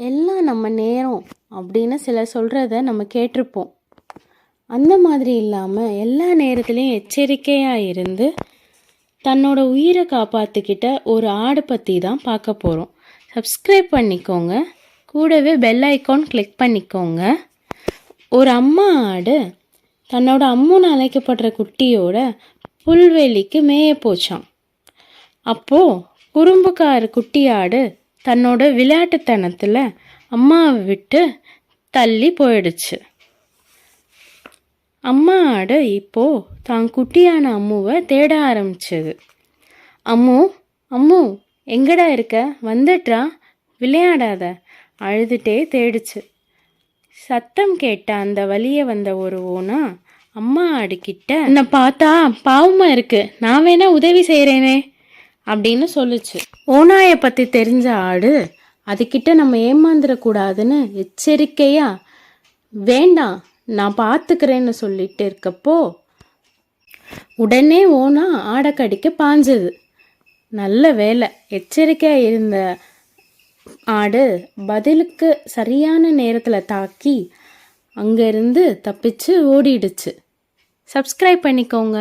எல்லாம் நம்ம நேரம் அப்படின்னு சிலர் சொல்கிறத நம்ம கேட்டிருப்போம். அந்த மாதிரி இல்லாமல் எல்லா நேரத்துலையும் எச்சரிக்கையாக இருந்து தன்னோட உயிரை காப்பாற்றிக்கிட்ட ஒரு ஆடு பற்றி தான் பார்க்க போகிறோம். சப்ஸ்கிரைப் பண்ணிக்கோங்க, கூடவே பெல் ஐக்கான் கிளிக் பண்ணிக்கோங்க. ஒரு அம்மா ஆடு தன்னோட அம்முன்னு அழைக்கப்படுற குட்டியோட புல்வெளிக்கு மேய போச்சான். அப்போது குறும்புக்கார குட்டி ஆடு தன்னோட விளையாட்டுத்தனத்தில் அம்மாவை விட்டு தள்ளி போயிடுச்சு. அம்மா ஆடு இப்போது தான் குட்டியான அம்முவை தேட ஆரம்பிச்சது. அம்மு அம்மு எங்கடா இருக்க, வந்துட்றா, விளையாடாத, அழுதுகிட்டே தேடிச்சு. சத்தம் கேட்ட அந்த வழியே வந்த ஒரு ஓனா அம்மா ஆடுக்கிட்ட, என்னை பார்த்தா பாவமாக இருக்கு, நான் வேணா உதவி செய்கிறேனே அப்படின்னு சொல்லுச்சு. ஓனாயை பற்றி தெரிஞ்ச ஆடு அதுக்கிட்ட நம்ம ஏமாந்துடக்கூடாதுன்னு எச்சரிக்கையா, வேண்டாம் நான் பார்த்துக்கிறேன்னு சொல்லிட்டு இருக்கப்போ உடனே ஓனா ஆடை கடிக்க பாஞ்சது. நல்ல வேலை, எச்சரிக்கையாக இருந்த ஆடு பதிலுக்கு சரியான நேரத்தில் தாக்கி அங்கேருந்து தப்பிச்சு ஓடிடுச்சு. சப்ஸ்கிரைப் பண்ணிக்கோங்க.